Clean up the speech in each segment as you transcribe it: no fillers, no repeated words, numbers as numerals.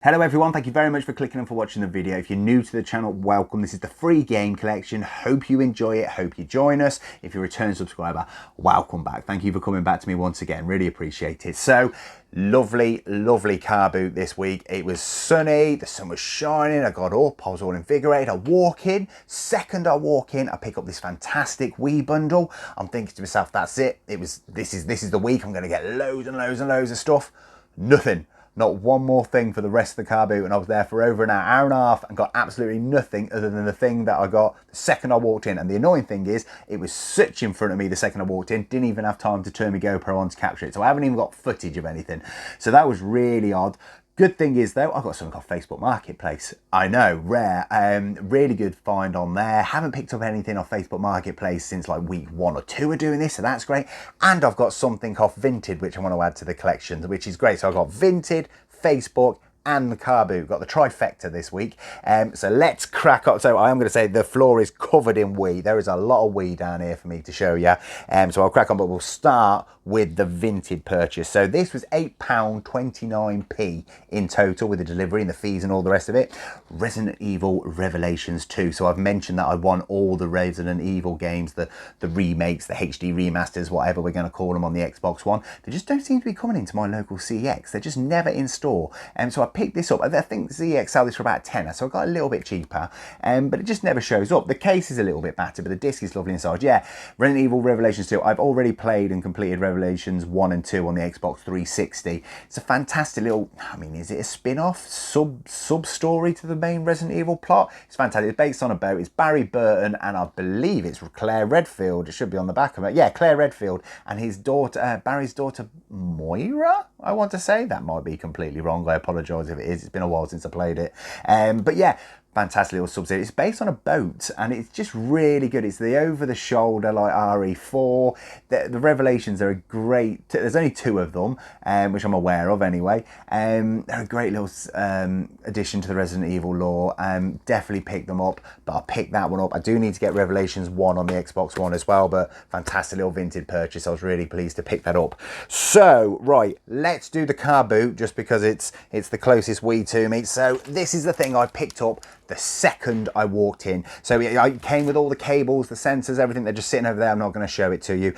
Hello everyone, thank you very much for clicking and for watching the video. If you're new to the channel, welcome. This is the free game collection. Hope you enjoy it, hope you join us. If you're a return subscriber, welcome back. Thank you for coming back to me once again, really appreciate it. So, lovely car boot this week. It was sunny, the sun was shining, I got up, I was all invigorated. I walk in, second I walk in, I pick up this fantastic WII bundle. I'm thinking to myself, that's it. This is the week, I'm gonna get loads and loads and loads of stuff. Nothing. Not one more thing for the rest of the car boot, and I was there for over an hour and a half and got absolutely nothing other than the thing that I got the second I walked in. And the annoying thing is, it was such in front of me the second I walked in, didn't even have time to turn my GoPro on to capture it. So I haven't even got footage of anything. So that was really odd. Good thing is though, I got something off Facebook Marketplace. I know, rare, really good find on there. Haven't picked up anything off Facebook Marketplace since like week 1 or 2 of doing this, so that's great. And I've got something off Vinted, which I want to add to the collection, which is great. So I've got Vinted, Facebook, and the car boot. Got the trifecta this week. So let's crack up. So I am going to say the floor is covered in WII. There is a lot of WII down here for me to show you. So I'll crack on, but we'll start with the Vinted purchase. So this was £8.29p in total with the delivery and the fees and all the rest of it. Resident Evil Revelations 2. So I've mentioned that I want all the Resident Evil games, the remakes, the HD remasters, whatever we're going to call them on the Xbox One. They just don't seem to be coming into my local CEX. They're just never in store. So I picked this up. I think CEX sell this for about £10, so I got a little bit cheaper, but it just never shows up. The case is a little bit battered, but the disc is lovely inside. Yeah, Resident Evil Revelations 2. I've already played and completed Revelations 1 and 2 on the Xbox 360. It's a fantastic little, I mean, is it a spin-off, sub-story to the main Resident Evil plot? It's fantastic. It's based on a boat. It's Barry Burton, and I believe it's Claire Redfield. It should be on the back of it. Yeah, Claire Redfield and his daughter, Barry's daughter, Moira, I want to say. That might be completely wrong. I apologise if it is. It's been a while since I played it. But yeah, fantastic little sub-series. It's based on a boat and it's just really good. It's the over-the-shoulder like RE4. The Revelations are a great, there's only 2 of them, which I'm aware of anyway. They're a great little addition to the Resident Evil lore. Definitely pick them up, but I'll pick that one up. I do need to get Revelations 1 on the Xbox One as well, but fantastic little Vinted purchase. I was really pleased to pick that up. So, right, let's do the car boot just because it's the closest WII to me. So this is the thing I picked up the second I walked in. So I came with all the cables, the sensors, everything. They're just sitting over there. I'm not going to show it to you.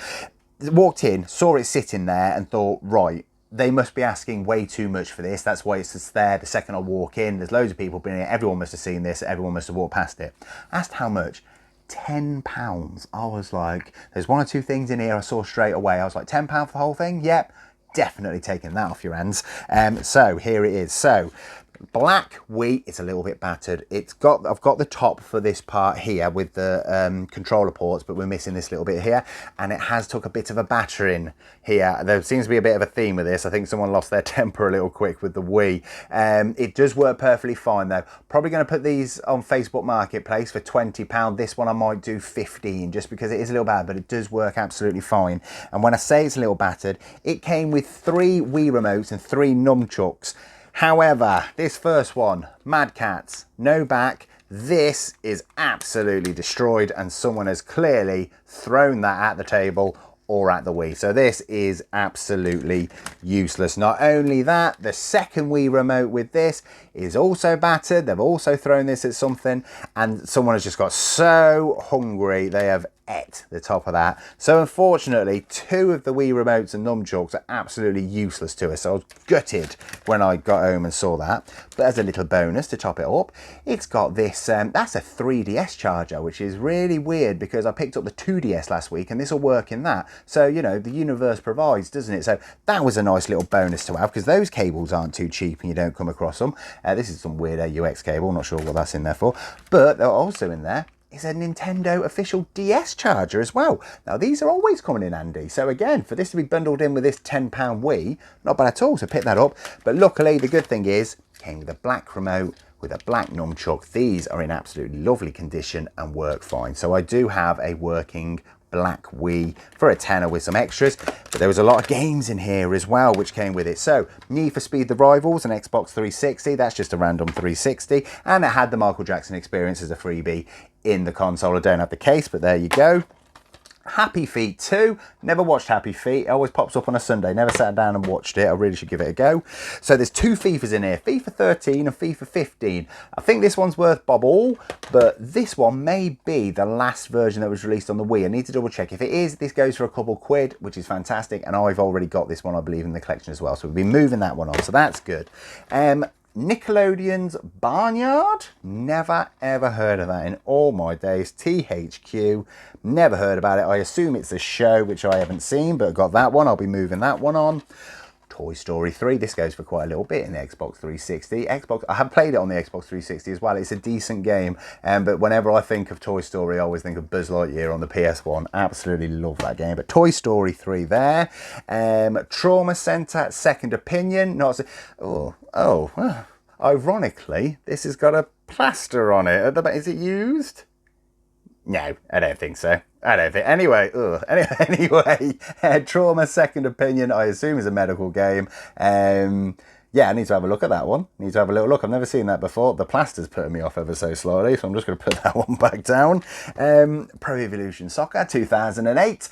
Walked in, saw it sitting there and thought, right, they must be asking way too much for this. That's why it's just there the second I walk in. There's loads of people been here. Everyone must have seen this. Everyone must have walked past it. Asked how much. £10. I was like, there's 1 or 2 things in here I saw straight away. I was like, £10 for the whole thing? Yep. Definitely taking that off your hands. So here it is. So black WII, it's a little bit battered. I've got the top for this part here with the controller ports, but we're missing this little bit here, and it has took a bit of a battering here. There seems to be a bit of a theme with this. I think someone lost their temper a little quick with the WII. It does work perfectly fine though. Probably going to put these on Facebook Marketplace for £20. This one I might do 15 just because it is a little bad, but it does work absolutely fine. And when I say it's a little battered, it came with 3 WII remotes and 3 nunchucks. However, this first one, Mad Cats, no back. This is absolutely destroyed and someone has clearly thrown that at the table or at the WII. So this is absolutely useless. Not only that, the second WII remote with this is also battered. They've also thrown this at something and someone has just got so hungry they have ate the top of that. So unfortunately, 2 of the WII remotes and nunchucks are absolutely useless to us. So I was gutted when I got home and saw that. But as a little bonus to top it up, it's got this, that's a 3DS charger, which is really weird because I picked up the 2DS last week and this will work in that. So, you know, the universe provides, doesn't it? So that was a nice little bonus to have because those cables aren't too cheap and you don't come across them. This is some weird AUX cable, not sure what that's in there for. But they're also in there is a Nintendo official DS charger as well. Now these are always coming in handy. So again, for this to be bundled in with this £10 WII, not bad at all, so pick that up. But luckily the good thing is, came with a black remote with a black nunchuck. These are in absolutely lovely condition and work fine. So I do have a working black WII for a tenner with some extras, but there was a lot of games in here as well which came with it. So Need for Speed The Rivals and Xbox 360, that's just a random 360, and it had the Michael Jackson Experience as a freebie in the console. I don't have the case, but there you go. Happy Feet 2. Never watched Happy Feet. It always pops up on a Sunday. Never sat down and watched it. I really should give it a go. So there's 2 FIFAs in here. FIFA 13 and FIFA 15. I think this one's worth bob all, but this one may be the last version that was released on the Wii. I need to double check. If it is, this goes for a couple quid, which is fantastic. And I've already got this one, I believe, in the collection as well. So we'll be moving that one on. So that's good. Nickelodeon's Barnyard. Never ever heard of that in all my days. THQ. Never heard about it. I assume it's a show, which I haven't seen, but got that one. I'll be moving that one on. Toy Story 3. This goes for quite a little bit in the Xbox 360. I have played it on the Xbox 360 as well. It's a decent game, but whenever I think of Toy Story, I always think of Buzz Lightyear on the PS1. Absolutely love that game. But Toy Story 3 there. Trauma Center, Second Opinion. Not ironically, this has got a plaster on it. Is it used? No, I don't think so. I don't think. Anyway, Trauma Second Opinion, I assume is a medical game. Yeah, I need to have a look at that one. Need to have a little look. I've never seen that before. The plaster's putting me off ever so slightly, so I'm just going to put that one back down. Pro Evolution Soccer 2008.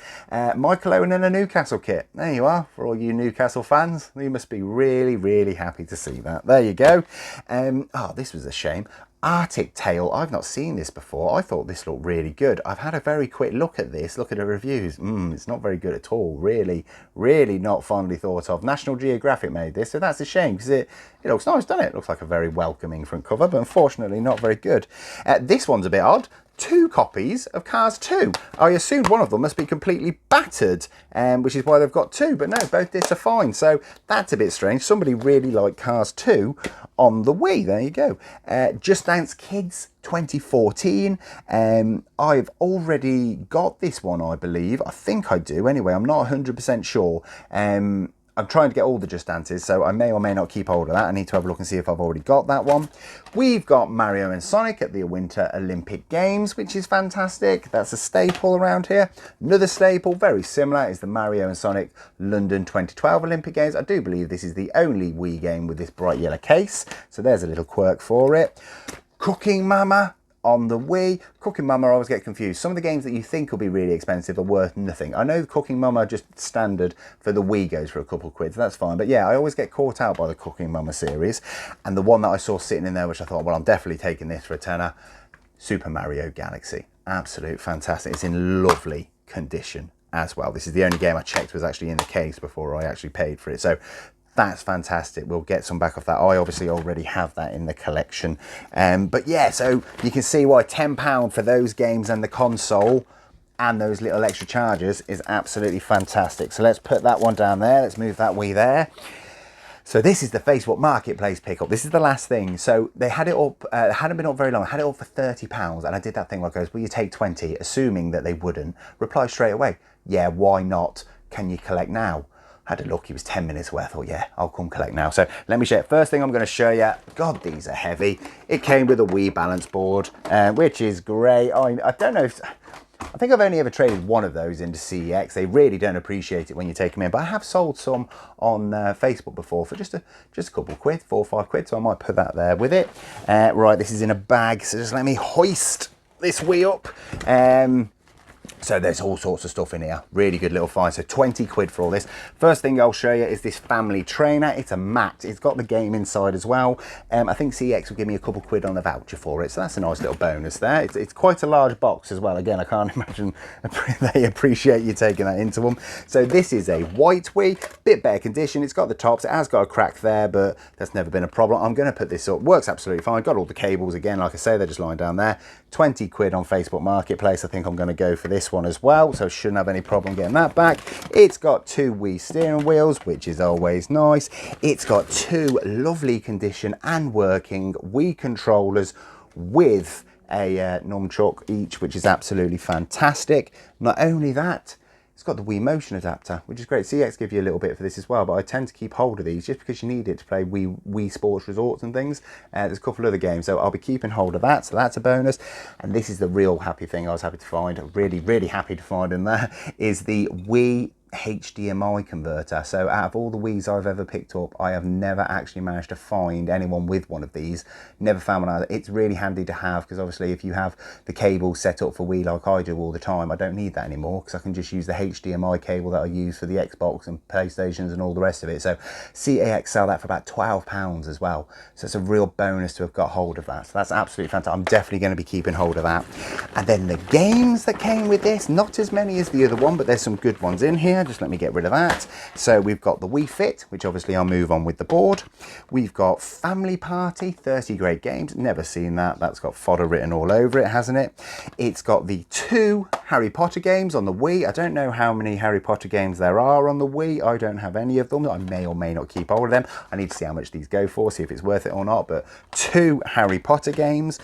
Michael Owen in a Newcastle kit. There you are, for all you Newcastle fans. You must be really, really happy to see that. There you go. Oh, this was a shame. Arctic Tail. I've not seen this before. I thought this looked really good. I've had a very quick look at this. Look at the reviews. It's not very good at all. Really, really not fondly thought of. National Geographic made this, so that's a shame because it looks nice, doesn't it? It looks like a very welcoming front cover, but unfortunately not very good. This one's a bit odd. 2 copies of Cars 2. I assumed one of them must be completely battered, which is why they've got 2, but no, both discs are fine. So that's a bit strange. Somebody really liked Cars 2 on the Wii. There you go. Just Dance Kids 2014. I've already got this one, I believe. I think I do. Anyway, I'm not 100% sure. I'm trying to get all the Just Dances, so I may or may not keep hold of that. I need to have a look and see if I've already got that one. We've got Mario and Sonic at the Winter Olympic Games, which is fantastic. That's a staple around here. Another staple, very similar, is the Mario and Sonic London 2012 Olympic Games. I do believe this is the only Wii game with this bright yellow case, so there's a little quirk for it. Cooking Mama on the Wii. Cooking Mama, I always get confused. Some of the games that you think will be really expensive are worth nothing. I know the Cooking Mama just standard for the Wii goes for a couple of quid, so that's fine. But yeah, I always get caught out by the Cooking Mama series. And the one that I saw sitting in there, which I thought, well, I'm definitely taking this for a tenner, Super Mario Galaxy. Absolute fantastic. It's in lovely condition as well. This is the only game I checked was actually in the case before I actually paid for it. So that's fantastic. We'll get some back off that. I obviously already have that in the collection. But yeah, so you can see why £10 for those games and the console and those little extra charges is absolutely fantastic. So let's put that one down there. Let's move that Wii there. So this is the Facebook Marketplace pickup. This is the last thing. So they had it up, it hadn't been up very long. I had it up for £30 and I did that thing where it goes, will you take 20? Assuming that they wouldn't. Reply straight away. Yeah, why not? Can you collect now? Had a look, he was 10 minutes away. I thought, yeah, I'll come collect now. So let me show you. First thing I'm going to show you, God, these are heavy. It came with a Wii balance board, which is great. I don't know if, I think I've only ever traded one of those into CEX. They really don't appreciate it when you take them in, but I have sold some on Facebook before for just a couple of quid, 4 or 5 quid. So I might put that there with it. Right, this is in a bag. So just let me hoist this Wii up. So there's all sorts of stuff in here. Really good little find. So 20 quid for all this. First thing I'll show you is this family trainer. It's a mat. It's got the game inside as well. I think CEX will give me a couple quid on a voucher for it. So that's a nice little bonus there. It's quite a large box as well. Again, I can't imagine they appreciate you taking that into them. So this is a white Wii. Bit better condition. It's got the tops. It has got a crack there, but that's never been a problem. I'm going to put this up. Works absolutely fine. Got all the cables again. Like I say, they're just lying down there. 20 quid on Facebook Marketplace. I think I'm going to go for this one as well, so shouldn't have any problem getting that back. It's got 2 Wii steering wheels, which is always nice. It's got 2 lovely condition and working Wii controllers with a nunchuck each, which is absolutely fantastic. Not only that, it's got the Wii motion adapter, which is great. CEX give you a little bit for this as well, but I tend to keep hold of these just because you need it to play Wii Sports Resorts and things. There's a couple of other games, so I'll be keeping hold of that, so that's a bonus. And this is the real happy thing I was happy to find, really, really happy to find in there, is the Wii HDMI converter. So out of all the Wii's I've ever picked up, I have never actually managed to find anyone with one of these. Never found one either. It's really handy to have, because obviously if you have the cable set up for Wii like I do all the time, I don't need that anymore, because I can just use the HDMI cable that I use for the Xbox and PlayStations and all the rest of it. So CEX sell that for about £12 as well. So it's a real bonus to have got hold of that. So that's absolutely fantastic. I'm definitely going to be keeping hold of that. And then the games that came with this, not as many as the other one, but there's some good ones in here. Just let me get rid of that. So we've got the Wii Fit, which obviously I'll move on with the board. We've got Family Party, 30 great games. Never seen that. That's got fodder written all over it, hasn't it? It's got the 2 Harry Potter games on the Wii. I don't know how many Harry Potter games there are on the Wii. I don't have any of them. I may or may not keep hold of them. I need to see how much these go for, see if it's worth it or not. But 2 Harry Potter games.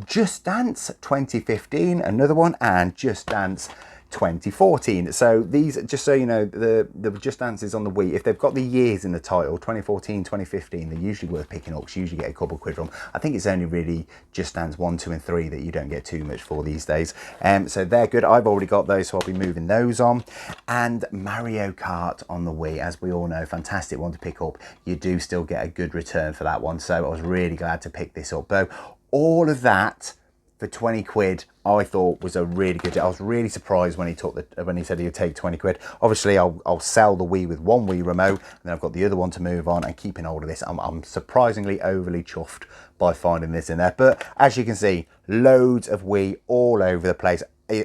Just Dance 2015, another one, and Just Dance 2014. So these, just so you know, the Just Dances on the Wii, if they've got the years in the title, 2014, 2015, they're usually worth picking up, because you usually get a couple quid from. I think it's only really Just Dance 1, 2 and 3 that you don't get too much for these days. So they're good. I've already got those, so I'll be moving those on. And Mario Kart on the Wii, as we all know, fantastic one to pick up. You do still get a good return for that one, so I was really glad to pick this up. Though all of that for 20 quid, I thought was a really good deal. I was really surprised when he said he would take 20 quid. Obviously, I'll sell the Wii with one Wii remote, and then I've got the other one to move on, and keeping hold of this. I'm surprisingly overly chuffed by finding this in there. But as you can see, loads of Wii all over the place. I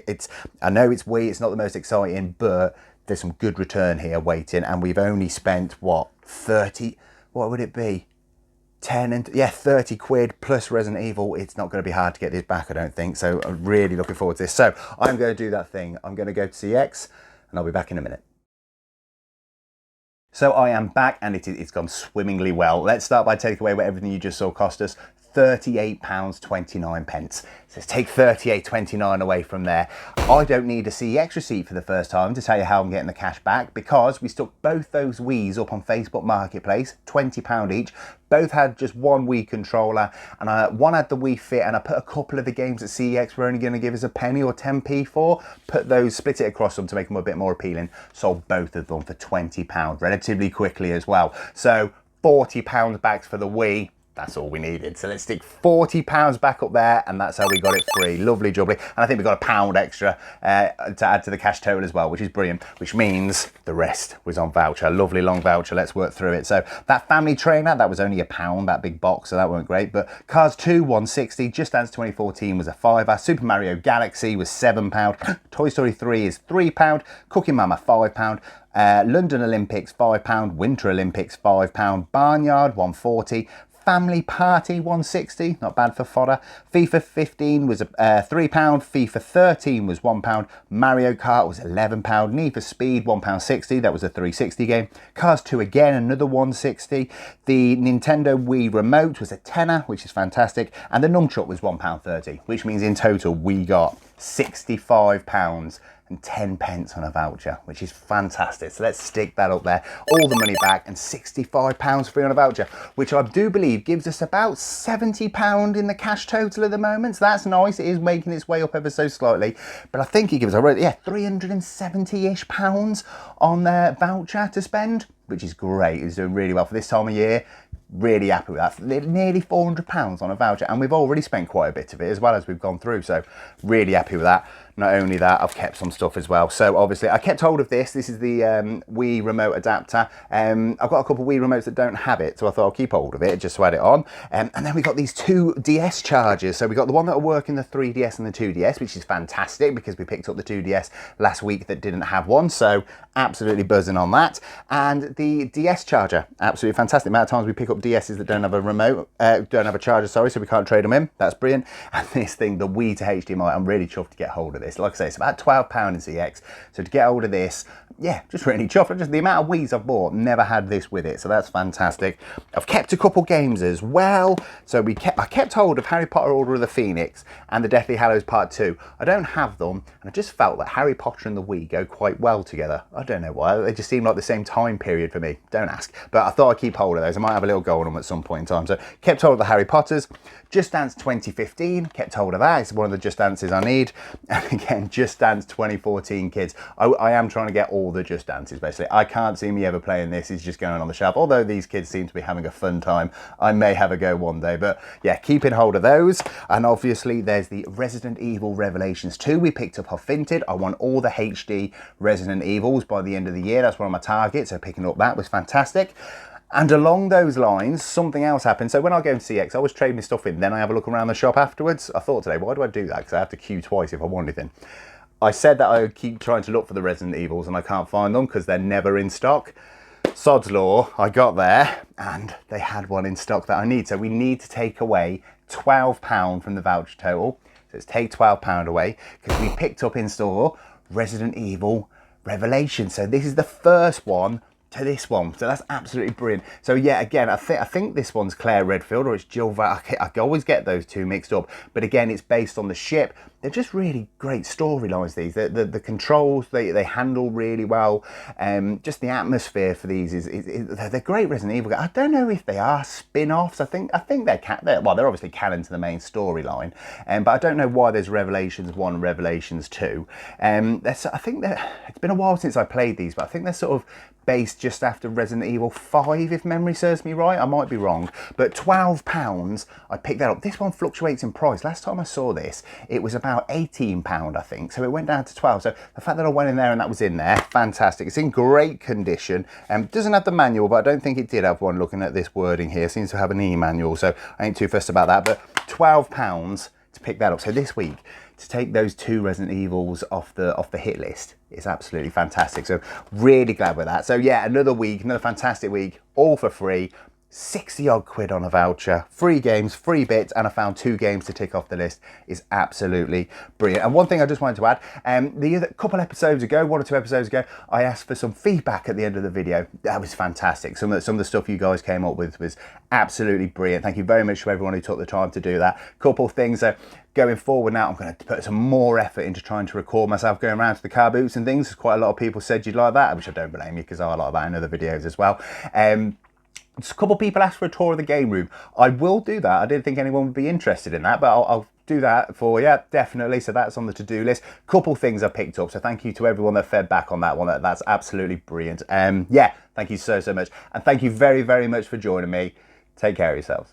know it's Wii, it's not the most exciting, but there's some good return here waiting, and we've only spent, what, 30, what would it be? 30 quid plus Resident Evil. It's not going to be hard to get this back, I don't think. So I'm really looking forward to this. So I'm going to do that thing. I'm going to go to CEX, and I'll be back in a minute. So I am back, and it's gone swimmingly well. Let's start by taking away what everything you just saw cost us. £38.29. So let's take £38.29 away from there. I don't need a CEX receipt for the first time to tell you how I'm getting the cash back, because we stuck both those Wii's up on Facebook Marketplace, £20 each. Both had just one Wii controller, and one had the Wii Fit, and I put a couple of the games that CEX were only going to give us a penny or 10p for, split it across them to make them a bit more appealing. Sold both of them for £20 relatively quickly as well. So £40 back for the Wii. That's all we needed. So let's stick £40 back up there, and that's how we got it free. Lovely jubbly. And I think we got £1 extra to add to the cash total as well, which is brilliant, which means the rest was on voucher. Lovely long voucher. Let's work through it. So that family trainer, that was only £1, that big box, so that weren't great. But Cars 2, 160. Just Dance 2014 was a £5. Super Mario Galaxy was £7. Toy Story 3 is £3. Cooking Mama, £5. London Olympics, £5. Winter Olympics, £5. Barnyard, 140. Family Party, 160, not bad for fodder. FIFA 15 was £3. FIFA 13 was £1. Mario Kart was £11. Need for Speed, £1.60. That was a 360 game. Cars 2 again, another 160. The Nintendo Wii Remote was a tenner, which is fantastic. And the Nunchuck was £1.30, which means in total we got £65 and 10 pence on a voucher, which is fantastic. So let's stick that up there. All the money back and £65 free on a voucher, which I do believe gives us about £70 in the cash total at the moment. So that's nice. It is making its way up ever so slightly, but I think it gives us, £370-ish on their voucher to spend, which is great. It's doing really well for this time of year. Really happy with that. Nearly £400 on a voucher, and we've already spent quite a bit of it as well as we've gone through, so really happy with that. Not only that, I've kept some stuff as well. So obviously I kept hold of this. This is the Wii remote adapter. I've got a couple of Wii remotes that don't have it, so I thought I'll keep hold of it just to add it on. And then we got these 2 DS chargers. So we got the one that will work in the 3DS and the 2DS, which is fantastic because we picked up the 2DS last week that didn't have one. So absolutely buzzing on that. And the DS charger, absolutely fantastic. The amount of times we pick up DSs that don't have a remote, don't have a charger, sorry, so we can't trade them in. That's brilliant. And this thing, the Wii to HDMI, I'm really chuffed to get hold of this. Like I say, it's about £12 in CEX. So to get hold of this, yeah, just really chuffed. Just the amount of Wii's I've bought, never had this with it. So that's fantastic. I've kept a couple games as well. So I kept hold of Harry Potter Order of the Phoenix and the Deathly Hallows Part 2. I don't have them, and I just felt that Harry Potter and the Wii go quite well together. I don't know why. They just seem like the same time period for me. Don't ask. But I thought I'd keep hold of those. I might have a little go on them at some point in time. So kept hold of the Harry Potters. Just Dance 2015, kept hold of that. It's one of the Just Dances I need. And again, Just Dance 2014 kids. I am trying to get all the Just Dances, basically. I can't see me ever playing this. It's just going on the shelf. Although these kids seem to be having a fun time, I may have a go one day. But yeah, keeping hold of those. And obviously there's the Resident Evil Revelations 2 we picked up off Vinted. I want all the HD Resident Evils by the end of the year. That's one of my targets, so picking up that was fantastic. And along those lines, something else happened. So when I go in CEX, I always trade my stuff in, then I have a look around the shop afterwards. I thought today, why do I do that? Because I have to queue twice if I want anything. I said that I would keep trying to look for the Resident Evils and I can't find them because they're never in stock. Sod's law, I got there and they had one in stock that I need. So we need to take away £12 from the voucher total. So let's take £12 away because we picked up in store Resident Evil Revelations. So this is the first one to this one, so that's absolutely brilliant. So yeah, again, I think this one's Claire Redfield or it's Jill Val. I always get those two mixed up, but again, it's based on the ship. They're just really great storylines, these. The controls, they handle really well. Just the atmosphere for these they're great Resident Evil. I don't know if they are spin-offs. I think they're obviously canon to the main storyline, but I don't know why there's Revelations 1 and Revelations 2. I think it's been a while since I played these, but I think they're sort of based just after Resident Evil 5, if memory serves me right. I might be wrong, but £12, I picked that up. This one fluctuates in price. Last time I saw this, it was about £18, I think, so it went down to 12. So the fact that I went in there and that was in there, fantastic. It's in great condition. Doesn't have the manual, but I don't think it did have one. Looking at this wording here, seems to have an e-manual, so I ain't too fussed about that. But £12 to pick that up. So this week, to take those two Resident Evils off the hit list is absolutely fantastic. So really glad with that. So yeah, another week, another fantastic week, all for free. 60 odd quid on a voucher, free games, free bits, and I found 2 games to tick off the list. Is absolutely brilliant. And one thing I just wanted to add, the couple episodes ago, 1 or 2 episodes ago, I asked for some feedback at the end of the video. That was fantastic. Some of the stuff you guys came up with was absolutely brilliant. Thank you very much for everyone who took the time to do that. Couple of things. Going forward now, I'm going to put some more effort into trying to record myself going around to the car boots and things. Quite a lot of people said you'd like that, which I don't blame you because I like that in other videos as well. Just a couple of people asked for a tour of the game room. I will do that. I didn't think anyone would be interested in that, but I'll do that for you, definitely. So that's on the to-do list. Couple things I picked up. So thank you to everyone that fed back on that one. That's absolutely brilliant. Yeah, thank you so much. And thank you very, very much for joining me. Take care of yourselves.